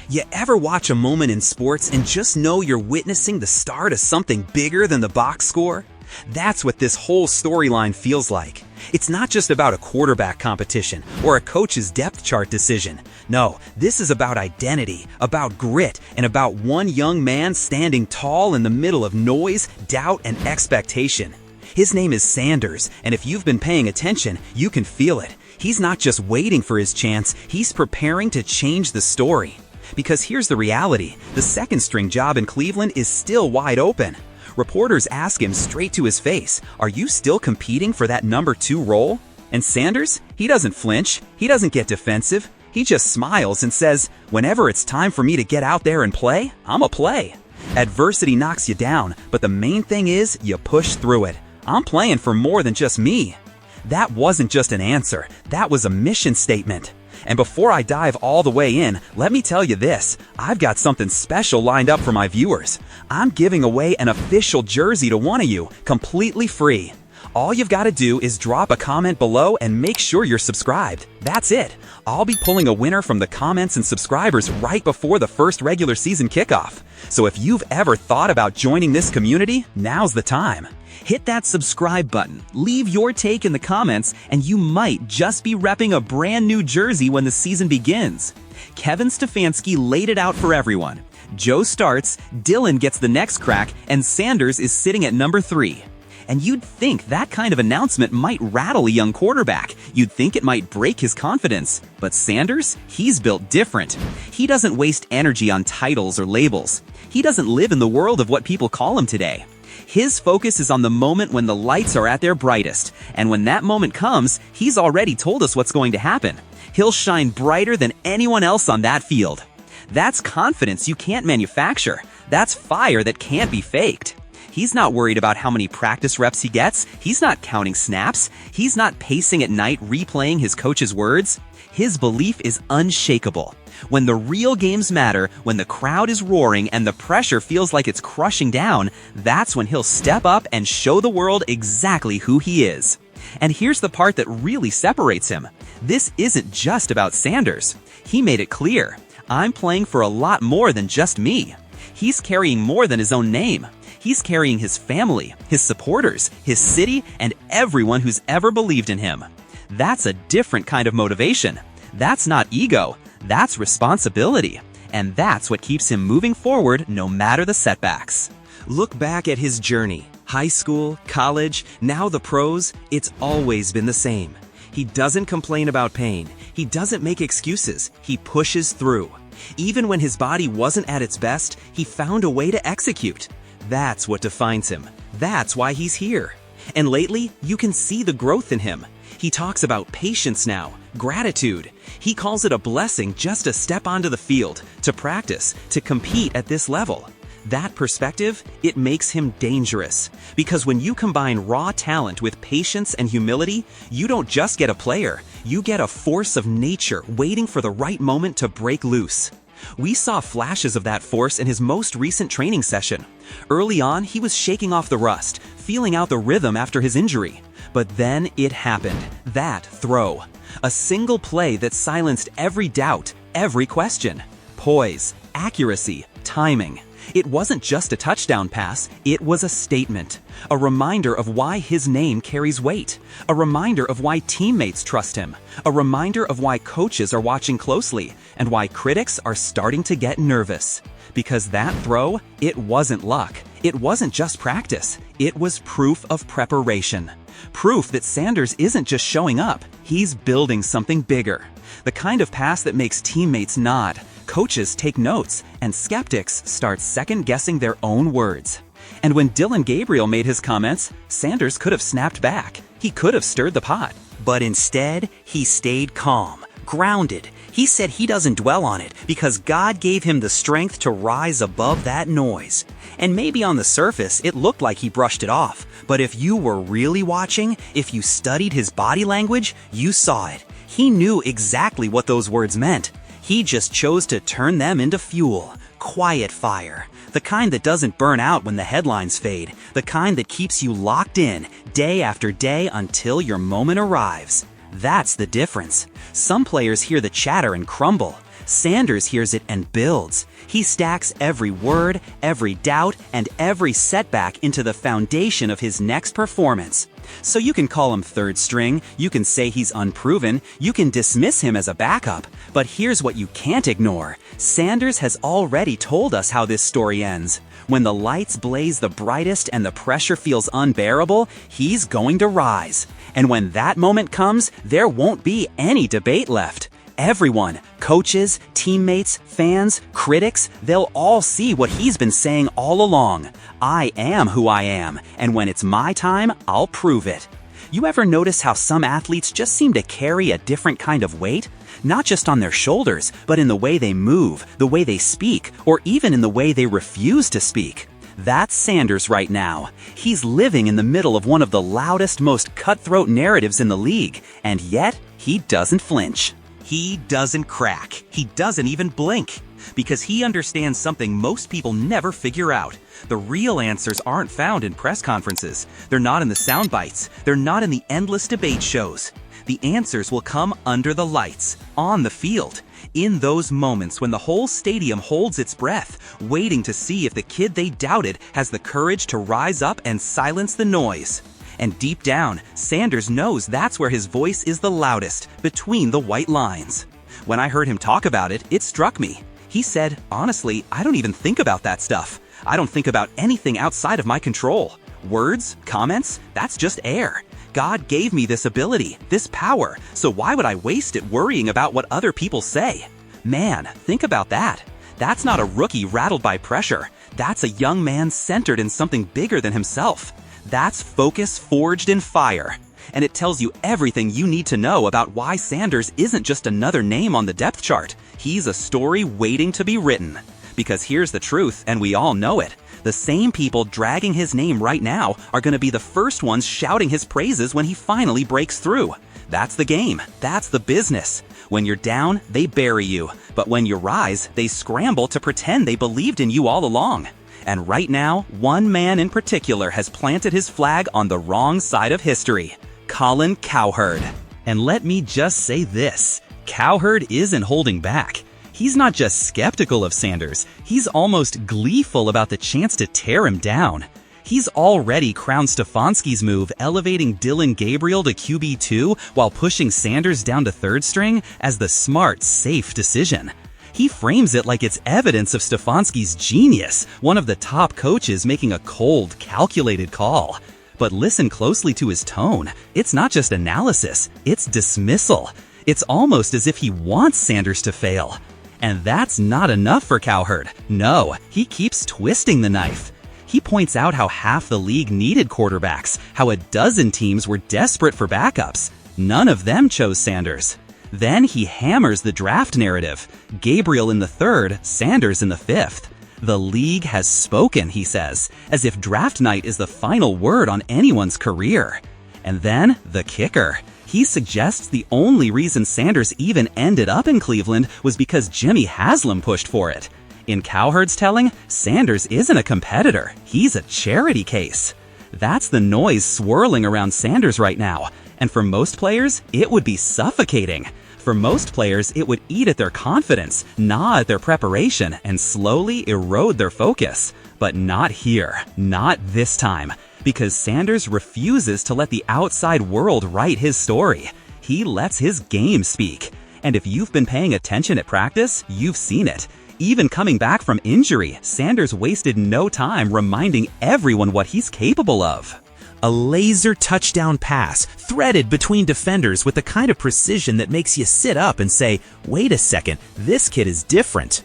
You ever watch a moment in sports and just know you're witnessing the start of something bigger than the box score? That's what this whole storyline feels like. It's not just about a quarterback competition or a coach's depth chart decision. No, this is about identity, about grit, and about one young man standing tall in the middle of noise, doubt, and expectation. His name is Sanders, and if you've been paying attention, you can feel it. He's not just waiting for his chance, he's preparing to change the story. Because here's the reality, the second-string job in Cleveland is still wide open. Reporters ask him straight to his face, "Are you still competing for that number 2 role?" And Sanders, he doesn't flinch, he doesn't get defensive, he just smiles and says, "Whenever it's time for me to get out there and play, I'ma play." Adversity knocks you down, but the main thing is you push through it. I'm playing for more than just me. That wasn't just an answer, that was a mission statement. And before I dive all the way in, let me tell you this, I've got something special lined up for my viewers. I'm giving away an official jersey to one of you, completely free. All you've got to do is drop a comment below and make sure you're subscribed. That's it. I'll be pulling a winner from the comments and subscribers right before the first regular season kickoff. So if you've ever thought about joining this community, now's the time. Hit that subscribe button, leave your take in the comments, and you might just be repping a brand new jersey when the season begins. Kevin Stefanski laid it out for everyone. Joe starts, Dylan gets the next crack, and Sanders is sitting at number 3. And you'd think that kind of announcement might rattle a young quarterback. You'd think it might break his confidence. But Sanders, he's built different. He doesn't waste energy on titles or labels. He doesn't live in the world of what people call him today. His focus is on the moment when the lights are at their brightest. And when that moment comes, he's already told us what's going to happen. He'll shine brighter than anyone else on that field. That's confidence you can't manufacture. That's fire that can't be faked. He's not worried about how many practice reps he gets. He's not counting snaps. He's not pacing at night replaying his coach's words. His belief is unshakable. When the real games matter, when the crowd is roaring and the pressure feels like it's crushing down, that's when he'll step up and show the world exactly who he is. And here's the part that really separates him. This isn't just about Sanders. He made it clear. I'm playing for a lot more than just me. He's carrying more than his own name. He's carrying his family, his supporters, his city, and everyone who's ever believed in him. That's a different kind of motivation. That's not ego. That's responsibility. And that's what keeps him moving forward no matter the setbacks. Look back at his journey. High school, college, now the pros, it's always been the same. He doesn't complain about pain. He doesn't make excuses. He pushes through. Even when his body wasn't at its best, he found a way to execute. That's what defines him. That's why he's here. And lately, you can see the growth in him. He talks about patience now, gratitude. He calls it a blessing just to step onto the field, to practice, to compete at this level. That perspective, it makes him dangerous. Because when you combine raw talent with patience and humility, you don't just get a player, you get a force of nature waiting for the right moment to break loose. We saw flashes of that force in his most recent training session. Early on, he was shaking off the rust, feeling out the rhythm after his injury. But then it happened, that throw. A single play that silenced every doubt, every question. Poise, accuracy, timing. It wasn't just a touchdown pass, it was a statement. A reminder of why his name carries weight. A reminder of why teammates trust him. A reminder of why coaches are watching closely and why critics are starting to get nervous. Because that throw, it wasn't luck. It wasn't just practice. It was proof of preparation. Proof that Sanders isn't just showing up, he's building something bigger. The kind of pass that makes teammates nod, coaches take notes, and skeptics start second-guessing their own words. And when Gabriel made his comments, Sanders could have snapped back. He could have stirred the pot. But instead, he stayed calm, grounded. He said he doesn't dwell on it because God gave him the strength to rise above that noise. And maybe on the surface, it looked like he brushed it off. But if you were really watching, if you studied his body language, you saw it. He knew exactly what those words meant. He just chose to turn them into fuel. Quiet fire. The kind that doesn't burn out when the headlines fade. The kind that keeps you locked in, day after day until your moment arrives. That's the difference. Some players hear the chatter and crumble. Sanders hears it and builds. He stacks every word, every doubt, and every setback into the foundation of his next performance. So you can call him third string, you can say he's unproven, you can dismiss him as a backup. But here's what you can't ignore. Sanders has already told us how this story ends. When the lights blaze the brightest and the pressure feels unbearable, he's going to rise. And when that moment comes, there won't be any debate left. Everyone, coaches, teammates, fans, critics, they'll all see what he's been saying all along. I am who I am, and when it's my time, I'll prove it. You ever notice how some athletes just seem to carry a different kind of weight? Not just on their shoulders, but in the way they move, the way they speak, or even in the way they refuse to speak. That's Sanders right now. He's living in the middle of one of the loudest, most cutthroat narratives in the league, and yet he doesn't flinch. He doesn't crack. He doesn't even blink. Because he understands something most people never figure out. The real answers aren't found in press conferences. They're not in the sound bites. They're not in the endless debate shows. The answers will come under the lights, on the field, in those moments when the whole stadium holds its breath, waiting to see if the kid they doubted has the courage to rise up and silence the noise. And deep down, Sanders knows that's where his voice is the loudest, between the white lines. When I heard him talk about it, it struck me. He said, honestly, I don't even think about that stuff. I don't think about anything outside of my control. Words, comments, that's just air. God gave me this ability, this power, so why would I waste it worrying about what other people say? Man, think about that. That's not a rookie rattled by pressure. That's a young man centered in something bigger than himself. That's focus forged in fire. And it tells you everything you need to know about why Sanders isn't just another name on the depth chart. He's a story waiting to be written. Because here's the truth, and we all know it. The same people dragging his name right now are going to be the first ones shouting his praises when he finally breaks through. That's the game. That's the business. When you're down, they bury you. But when you rise, they scramble to pretend they believed in you all along. And right now, one man in particular has planted his flag on the wrong side of history. Colin Cowherd. And let me just say this, Cowherd isn't holding back. He's not just skeptical of Sanders, he's almost gleeful about the chance to tear him down. He's already crowned Stefanski's move, elevating Gabriel to QB2 while pushing Sanders down to third string as the smart, safe decision. He frames it like it's evidence of Stefanski's genius, one of the top coaches making a cold, calculated call. But listen closely to his tone. It's not just analysis, it's dismissal. It's almost as if he wants Sanders to fail. And that's not enough for Cowherd. No, he keeps twisting the knife. He points out how half the league needed quarterbacks, how a dozen teams were desperate for backups. None of them chose Sanders. Then he hammers the draft narrative. Gabriel in the third, Sanders in the fifth. The league has spoken, he says, as if draft night is the final word on anyone's career. And then the kicker. He suggests the only reason Sanders even ended up in Cleveland was because Jimmy Haslam pushed for it. In Cowherd's telling, Sanders isn't a competitor, he's a charity case. That's the noise swirling around Sanders right now, and for most players, it would be suffocating. For most players, it would eat at their confidence, gnaw at their preparation, and slowly erode their focus. But not here, not this time, because Sanders refuses to let the outside world write his story. He lets his game speak. And if you've been paying attention at practice, you've seen it. Even coming back from injury, Sanders wasted no time reminding everyone what he's capable of. A laser touchdown pass, threaded between defenders with the kind of precision that makes you sit up and say, wait a second, this kid is different.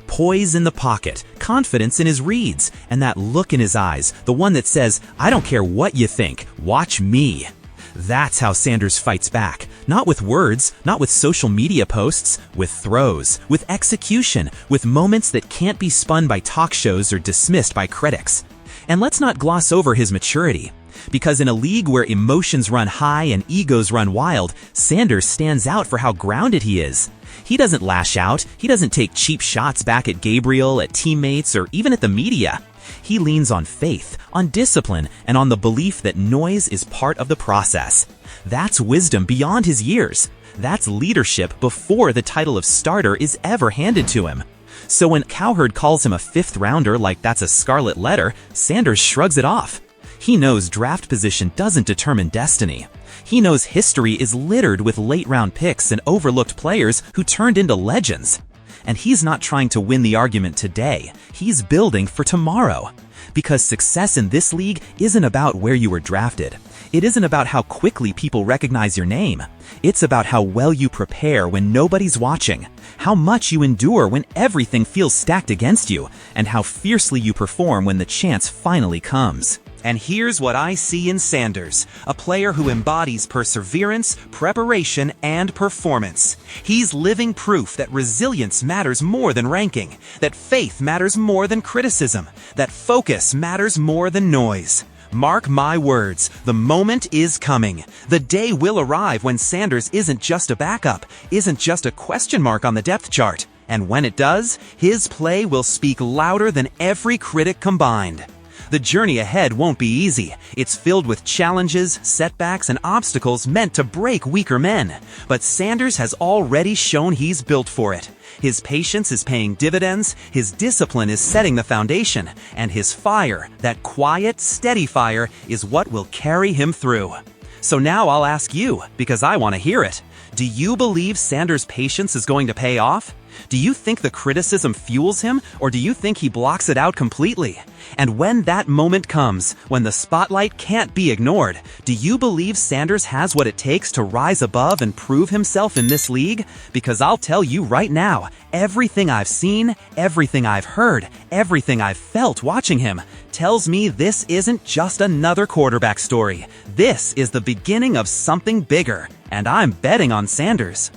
Poise in the pocket, confidence in his reads, and that look in his eyes, the one that says, I don't care what you think, watch me. That's how Sanders fights back. Not with words, not with social media posts, with throws, with execution, with moments that can't be spun by talk shows or dismissed by critics. And let's not gloss over his maturity. Because in a league where emotions run high and egos run wild, Sanders stands out for how grounded he is. He doesn't lash out, he doesn't take cheap shots back at Gabriel, at teammates, or even at the media. He leans on faith, on discipline, and on the belief that noise is part of the process. That's wisdom beyond his years. That's leadership before the title of starter is ever handed to him. So when Cowherd calls him a fifth rounder like that's a scarlet letter, Sanders shrugs it off. He knows draft position doesn't determine destiny. He knows history is littered with late-round picks and overlooked players who turned into legends. And he's not trying to win the argument today, he's building for tomorrow. Because success in this league isn't about where you were drafted. It isn't about how quickly people recognize your name. It's about how well you prepare when nobody's watching, how much you endure when everything feels stacked against you, and how fiercely you perform when the chance finally comes. And here's what I see in Sanders, a player who embodies perseverance, preparation, and performance. He's living proof that resilience matters more than ranking, that faith matters more than criticism, that focus matters more than noise. Mark my words, the moment is coming. The day will arrive when Sanders isn't just a backup, isn't just a question mark on the depth chart. And when it does, his play will speak louder than every critic combined. The journey ahead won't be easy. It's filled with challenges, setbacks, and obstacles meant to break weaker men. But Sanders has already shown he's built for it. His patience is paying dividends, his discipline is setting the foundation, and his fire, that quiet, steady fire, is what will carry him through. So now I'll ask you, because I want to hear it. Do you believe Sanders' patience is going to pay off? Do you think the criticism fuels him, or do you think he blocks it out completely? And when that moment comes, when the spotlight can't be ignored, do you believe Sanders has what it takes to rise above and prove himself in this league? Because I'll tell you right now, everything I've seen, everything I've heard, everything I've felt watching him, tells me this isn't just another quarterback story. This is the beginning of something bigger, and I'm betting on Sanders.